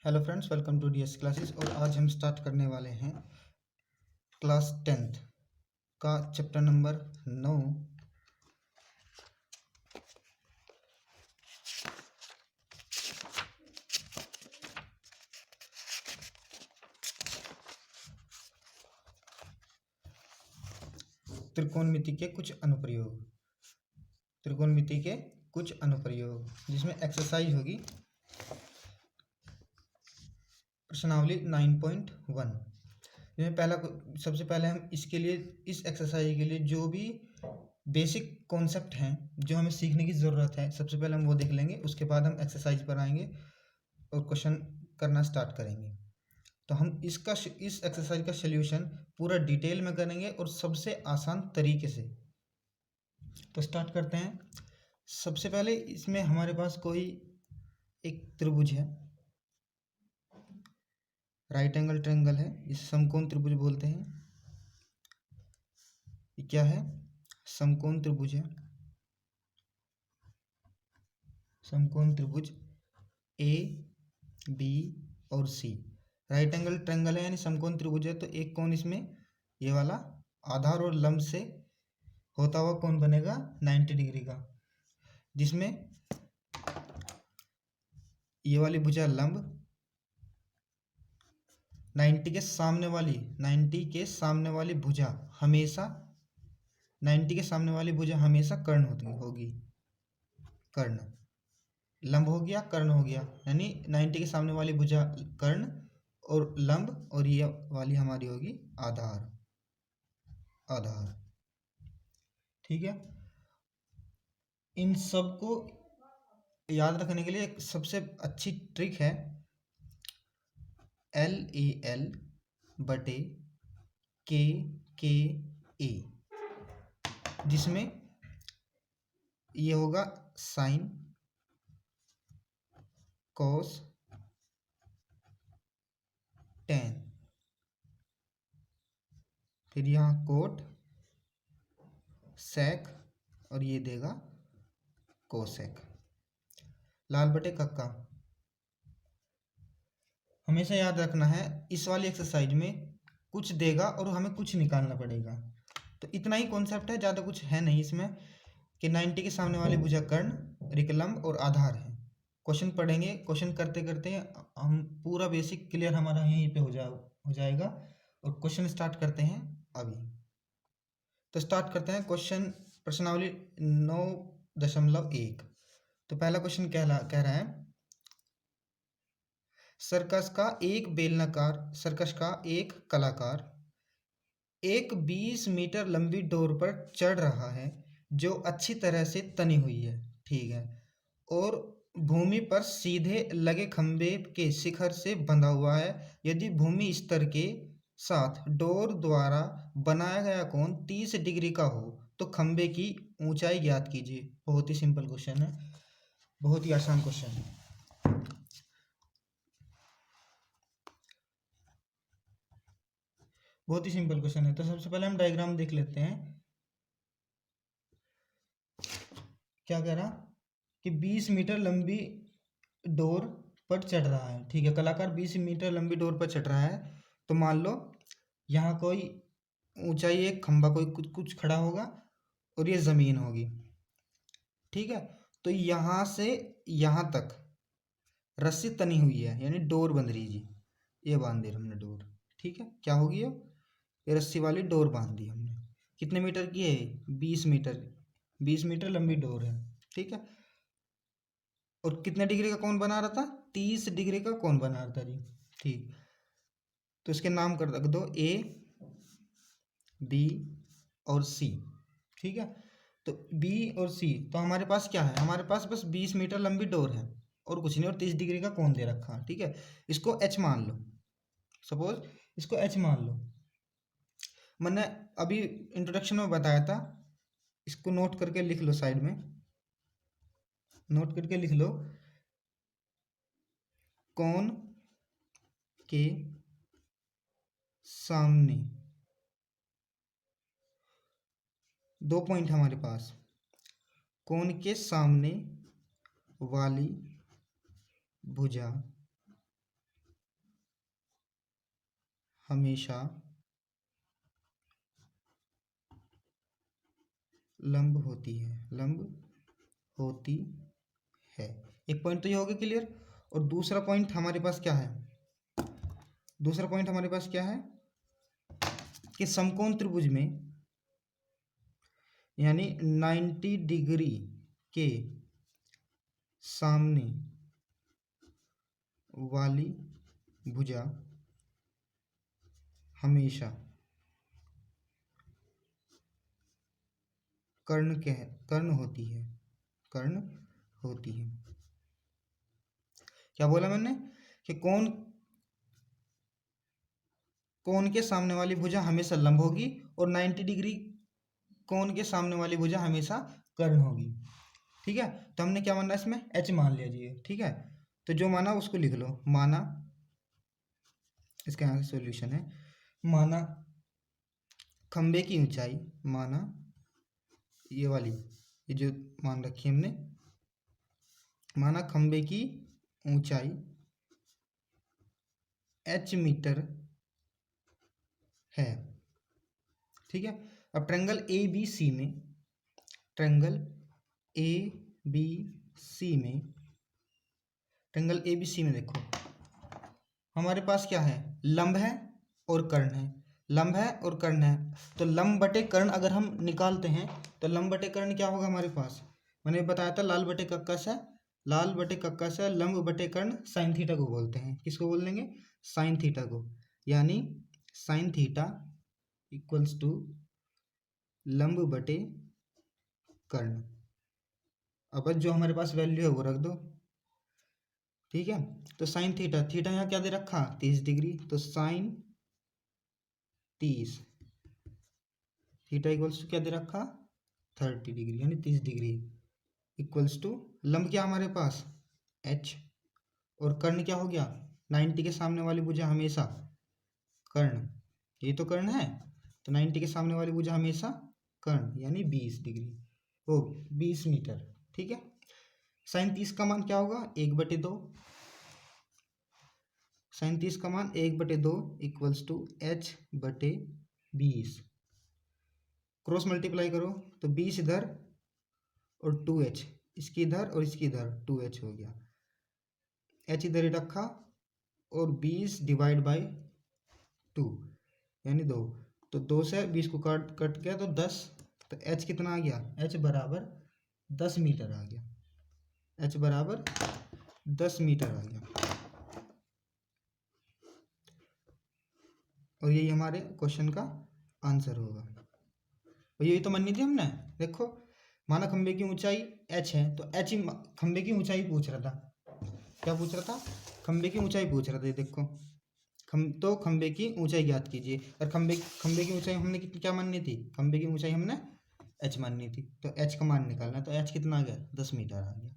Hello friends, welcome to DS classes. और आज हम स्टार्ट करने वाले हैं क्लास 10th का चैप्टर नंबर 9। त्रिकोणमिति के कुछ अनुप्रयोग। त्रिकोणमिति के कुछ अनुप्रयोग जिसमें एक्सरसाइज होगी प्रश्नावली 9.1। इसमें सबसे पहले हम इसके लिए, इस एक्सरसाइज के लिए जो भी बेसिक कॉन्सेप्ट हैं जो हमें सीखने की ज़रूरत है, सबसे पहले हम वो देख लेंगे। उसके बाद हम एक्सरसाइज पर आएंगे और क्वेश्चन करना स्टार्ट करेंगे। तो हम इस एक्सरसाइज का सल्यूशन पूरा डिटेल में करेंगे और सबसे आसान तरीके से। तो स्टार्ट करते हैं। सबसे पहले इसमें हमारे पास कोई एक त्रिभुज है, राइट एंगल ट्रायंगल है, इसे समकोण त्रिभुज बोलते हैं। ये क्या है? समकोण त्रिभुज है। समकोण त्रिभुज ए बी और सी राइट एंगल ट्रायंगल है, यानी समकोण त्रिभुज है। तो एक कोण इसमें ये वाला आधार और लंब से होता हुआ कोण बनेगा 90 डिग्री का, जिसमें ये वाली भुजा लंब 90 के सामने वाली भुजा हमेशा 90 के सामने वाली भुजा हमेशा कर्ण होगी। कर्ण लंब हो गया, कर्ण हो गया, यानी 90 के सामने वाली भुजा कर्ण और लंब, और ये वाली हमारी होगी आधार। ठीक है। इन सब को याद रखने के लिए एक सबसे अच्छी ट्रिक है LAL बटे KKA, जिसमें ये होगा साइन, कॉस, टेन, फिर यहाँ कोट, सेक, और ये देगा कोसेक। लाल बटे कक्का। हमेशा याद रखना है इस वाली एक्सरसाइज में कुछ देगा और हमें कुछ निकालना पड़ेगा। तो इतना ही कॉन्सेप्ट है, ज़्यादा कुछ है नहीं इसमें, कि 90 के सामने वाली भुजा कर्ण, रिकलम्ब और आधार है। क्वेश्चन पढ़ेंगे, क्वेश्चन करते करते हम पूरा बेसिक क्लियर हमारा यहीं पे हो जाएगा। और क्वेश्चन स्टार्ट करते हैं अभी। तो स्टार्ट करते हैं क्वेश्चन, प्रश्नावली 9.1। तो पहला क्वेश्चन कह रहा है, सर्कस का एक कलाकार एक 20 मीटर लंबी डोर पर चढ़ रहा है जो अच्छी तरह से तनी हुई है, ठीक है, और भूमि पर सीधे लगे खंभे के शिखर से बंधा हुआ है। यदि भूमि स्तर के साथ डोर द्वारा बनाया गया कोण 30 डिग्री का हो तो खंभे की ऊंचाई ज्ञात कीजिए। बहुत ही सिंपल क्वेश्चन है, बहुत ही आसान क्वेश्चन है। बहुत ही सिंपल क्वेश्चन है। तो सबसे पहले हम डायग्राम देख लेते हैं। क्या कह रहा कि 20 मीटर लंबी डोर पर चढ़ रहा है, ठीक है, कलाकार 20 मीटर लंबी डोर पर चढ़ रहा है। तो मान लो यहाँ कोई ऊंचाई, एक खंभा कोई कुछ खड़ा होगा और ये ज़मीन होगी, ठीक है। तो यहाँ से यहाँ तक रस्सी तनी हुई है, यानी डोर बंध रही जी, ये बांध दी हमने डोर, ठीक है। क्या होगी ये रस्सी वाली डोर बांध दी हमने। कितने मीटर की है? 20 मीटर। 20 मीटर लंबी डोर है, ठीक है। और कितने डिग्री का कोण बना रहा था? 30 डिग्री का कोण बना रहा था जी, ठीक। तो इसके नाम कर रख दो A, B और C, ठीक है। तो B और C, तो हमारे पास क्या है? हमारे पास बस 20 मीटर लंबी डोर है और कुछ नहीं, और 30 डिग्री का कोण दे रखा, ठीक है। इसको H मान लो, सपोज इसको H मान लो। मैंने अभी इंट्रोडक्शन में बताया था, इसको नोट करके लिख लो, साइड में नोट करके लिख लो। कोण के सामने, दो पॉइंट हमारे पास, कोण के सामने वाली भुजा हमेशा लंब होती है। एक पॉइंट तो ये हो गया क्लियर। और दूसरा पॉइंट हमारे पास क्या है, कि समकोण त्रिभुज में यानी 90 डिग्री के सामने वाली भुजा हमेशा कर्ण होती है। क्या बोला मैंने कि कोण के सामने वाली भुजा हमेशा लंब होगी और 90 डिग्री कोण के सामने वाली भुजा हमेशा कर्ण होगी। ठीक है, तो हमने क्या माना इसमें, h मान लिया जी। ठीक है, तो जो माना उसको लिख लो। माना, इसका यहाँ सॉल्यूशन है, माना खंबे की ऊंचाई, माना ये वाली, ये जो मान रखी हमने, माना खंबे की ऊंचाई h मीटर है। ठीक है, अब ट्रायंगल ABC में देखो हमारे पास क्या है, लंब है और कर्ण है। तो लंब बटे कर्ण अगर हम निकालते हैं तो लंब बटे कर्ण क्या होगा हमारे पास, मैंने बताया था लाल बटे कक्का से लंब बटे कर्ण साइन थीटा को बोलते हैं। किसको बोल देंगे, साइन थीटा को। यानी साइन थीटा इक्वल्स टू लंब बटे कर्ण। अब जो हमारे पास वैल्यू है वो रख दो। ठीक है, तो साइन थीटा यहाँ क्या दे रखा, 30 डिग्री, तो साइन 30 थीटा इक्वल्स टू क्या दे रखा, 30 डिग्री, यानी 30 डिग्री इक्वल्स टू लंब क्या हमारे पास h, और कर्ण क्या हो गया, 90 के सामने वाली भुजा हमेशा कर्ण, ये तो कर्ण है, तो 90 के सामने वाली भुजा हमेशा कर्ण, यानी 20 डिग्री, वो 20 मीटर। ठीक है, साइन 30 का मान क्या होगा, 1/2, साइन 30 का मान 1/2 equals to h/20। Cross multiply करो तो 20 इधर और 2h, इसकी इधर और इसकी इधर 2h हो गया, h इधर ही रखा और 20 डिवाइड बाई 2 यानी 2, तो 2 से 20 को कट गया तो 10, तो h कितना आ गया, h बराबर 10 मीटर आ गया, h बराबर 10 मीटर आ गया। और यही हमारे क्वेश्चन का आंसर होगा। और यही तो माननी थी हमने। देखो माना खंबे की ऊंचाई h है, तो h खंबे की ऊंचाई पूछ रहा था, क्या पूछ रहा था, खंबे की ऊंचाई पूछ रहा था। देखो तो खंबे की ऊंचाई ज्ञात कीजिए, और खंबे की ऊंचाई हमने क्या माननी थी, खंबे की ऊंचाई हमने h माननी थी, तो h का मान निकालना है, तो h कितना आ गया, 10 मीटर आ गया।